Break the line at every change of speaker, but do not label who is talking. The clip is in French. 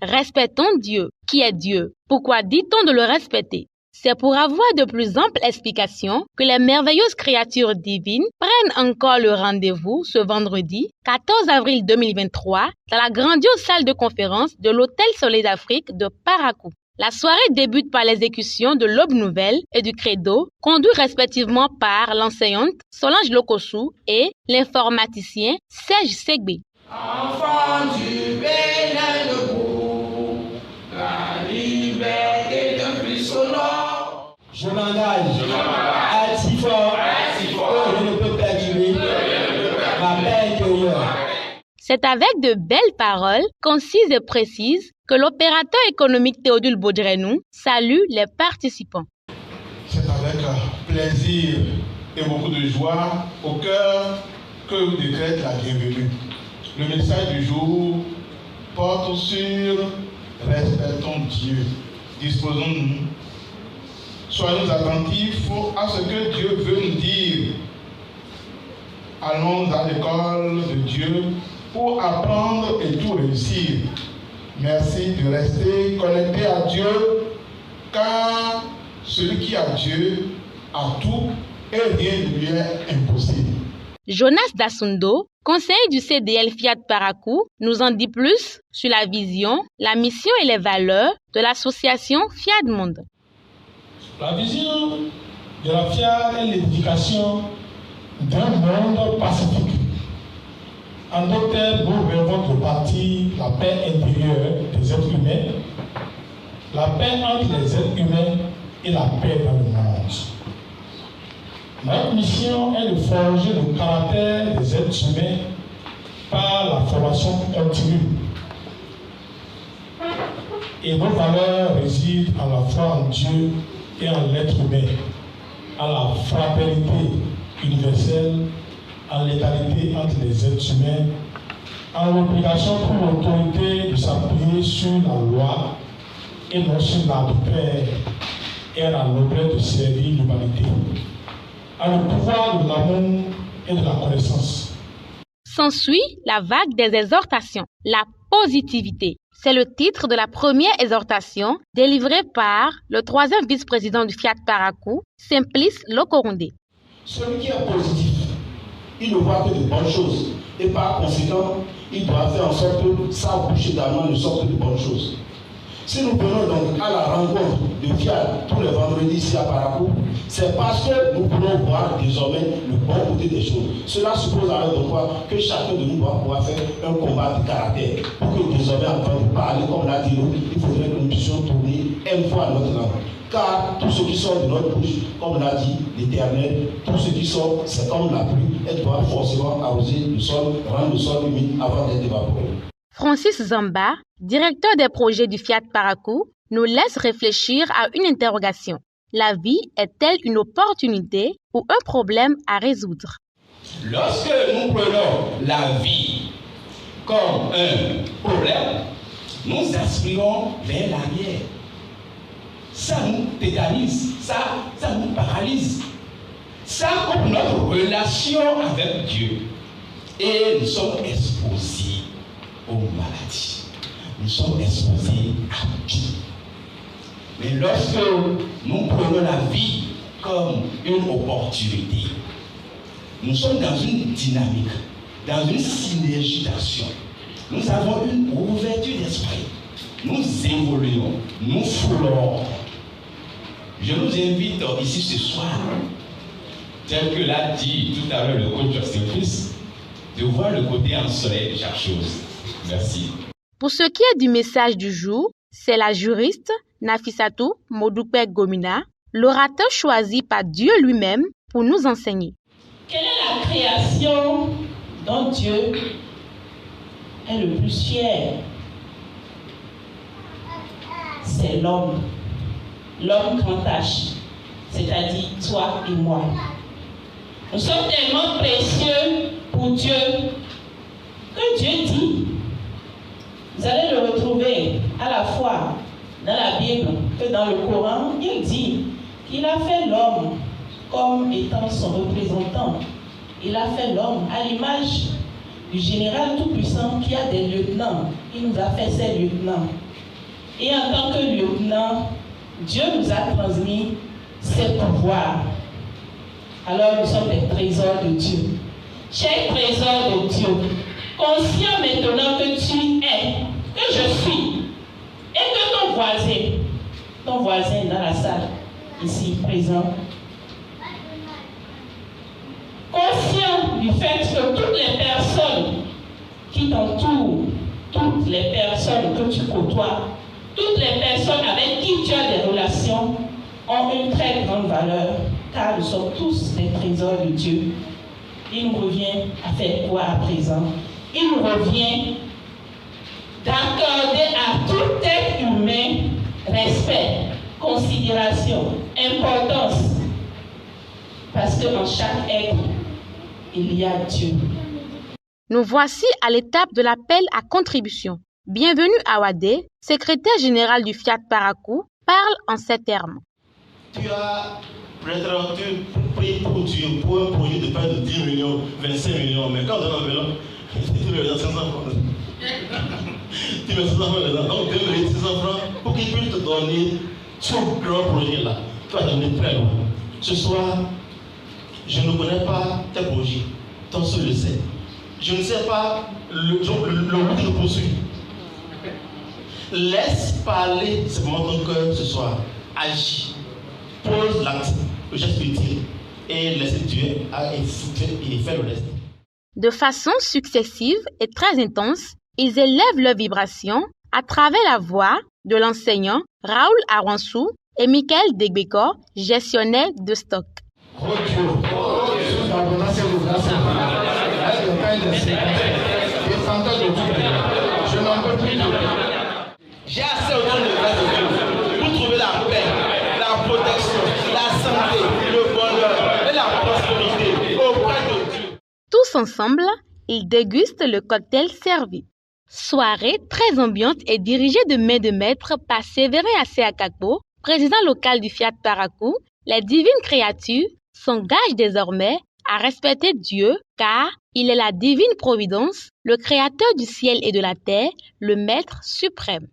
Respectons Dieu. Qui est Dieu? Pourquoi dit-on de le respecter? C'est pour avoir de plus amples explications que les merveilleuses créatures divines prennent encore le rendez-vous ce vendredi 14 avril 2023 dans la grandiose salle de conférence de l'Hôtel Soleil d'Afrique de Parakou. La soirée débute par l'exécution de l'Aube Nouvelle et du Credo, conduit respectivement par l'enseignante Solange Lokossou et l'informaticien Serge Segbe.
Enfant du Bénin debout, la liberté d'un plus sonore.
Je m'engage à si fort que je ne peux perdurer ma paix intérieure.
C'est avec de belles paroles, concises et précises, que l'opérateur économique Théodule Baudrenou salue les participants.
C'est avec plaisir et beaucoup de joie au cœur que je vous décrète la bienvenue. Le message du jour porte sur « Respectons Dieu, disposons-nous, soyons attentifs à ce que Dieu veut nous dire. Allons à l'école de Dieu pour apprendre et tout réussir. Merci de rester connecté à Dieu, car celui qui a Dieu a tout et rien ne lui est impossible. »
Jonas Dassundo, conseiller du CDL Fiat Parakou, nous en dit plus sur la vision, la mission et les valeurs de l'association Fiat Monde.
La vision de la Fiat est l'édification d'un monde pacifique. En d'autres termes, nous rêvons de bâtir la paix intérieure des êtres humains, la paix entre les êtres humains et la paix dans le monde. Notre mission est de forger le caractère des êtres humains par la formation continue. Et nos valeurs résident à la fois en Dieu et en l'être humain, à la fraternité universelle, en l'égalité entre les êtres humains, en l'obligation pour l'autorité de s'appuyer sur la loi et non sur l'arbitraire, et à la noblesse de servir l'humanité, à le pouvoir de l'amour et de la connaissance.
S'ensuit la vague des exhortations, la positivité. C'est le titre de la première exhortation délivrée par le troisième vice-président du Fiat Parakou, Simplice Lokorondé.
Celui qui est positif, il ne voit que de bonnes choses. Et par conséquent, il doit faire en sorte que sa bouche également ne sorte que de bonnes choses. Si nous venons donc à la rencontre de Fiat tous les vendredis ici à Parakou, c'est parce que nous voulons voir désormais le bon côté des choses. Cela suppose alors donc quoi que chacun de nous doit pouvoir faire un combat de caractère. Pour que désormais, en train de parler, comme l'a dit l'autre, il faudrait que nous puissions tourner une fois notre langue. Car tout ce qui sort de notre bouche, comme l'a dit l'Éternel, tout ce qui sort, c'est comme la pluie, elle doit forcément arroser le sol, rendre le sol humide avant d'être évaporé.
Francis Zamba, directeur des projets du Fiat Parakou, nous laisse réfléchir à une interrogation. La vie est-elle une opportunité ou un problème à résoudre?
Lorsque nous prenons la vie comme un problème, nous aspirons vers l'arrière. Ça nous tétanise, ça nous paralyse. Ça coupe notre relation avec Dieu. Et nous sommes exposés aux maladies. Nous sommes exposés à tout. Mais lorsque nous prenons la vie comme une opportunité, nous sommes dans une dynamique, dans une synergie d'action. Nous avons une ouverture d'esprit. Nous évoluons, nous florons. Je nous invite ici ce soir, tel que l'a dit tout à l'heure le coach Simplice, de voir le côté ensoleillé de chaque chose. Merci.
Pour ce qui est du message du jour, c'est la juriste Nafissatou Modoupe Gomina, l'orateur choisi par Dieu lui-même pour nous enseigner.
Quelle est la création dont Dieu est le plus fier? C'est l'homme. L'homme grand H, c'est-à-dire toi et moi. Nous sommes tellement précieux pour Dieu que Dieu dit, vous allez le retrouver à la fois dans la Bible que dans le Coran, il dit qu'il a fait l'homme comme étant son représentant. Il a fait l'homme à l'image du général tout-puissant qui a des lieutenants. Il nous a fait ses lieutenants. Et en tant que lieutenant, Dieu nous a transmis ses pouvoirs. Alors nous sommes des trésors de Dieu. Chers trésors de Dieu, conscient maintenant que tu es, que je suis, et que ton voisin dans la salle, ici présent, conscient du fait que toutes les personnes qui t'entourent, toutes les personnes que tu côtoies, toutes les personnes avec qui tu as des relations ont une très grande valeur, car nous sommes tous des trésors de Dieu. Il nous revient à faire quoi à présent? Il nous revient d'accorder à tout être humain respect, considération, importance, parce qu'en chaque être, il y a Dieu.
Nous voici à l'étape de l'appel à contribution. Bienvenue à Wadé, secrétaire général du Fiat Parakou, parle en ces termes.
Tu as pris pour Dieu pour un projet de près de 10 millions, 25 millions, mais quand on a un vélo, tu mets 500 francs. Tu mets 500 francs dedans, donc 2 600 francs pour qu'il puisse te donner ce grand projet-là. Tu vas donner très loin. Ce soir, je ne connais pas tes projets, ton seul le sait. Je ne sais pas le route que je poursuis. Laisse parler simplement ton cœur ce soir. Agis. Pose l'acte, le geste utile et laisse Dieu et faire le reste.
De façon successive et très intense, ils élèvent leur vibration à travers la voix de l'enseignant Raoul Aransou et Michael Degbeko, gestionnaire de stock.
Je n'en peux plus de
J'ai assez autant de grâce de Dieu pour trouver la paix, la protection, la santé, le bonheur et la prospérité auprès de Dieu.
Tous ensemble, ils dégustent le cocktail servi. Soirée très ambiante et dirigée de main de maître par Séverin Asseakakpo, président local du Fiat Parakou. Les divines créatures s'engagent désormais à respecter Dieu car il est la divine providence, le créateur du ciel et de la terre, le maître suprême.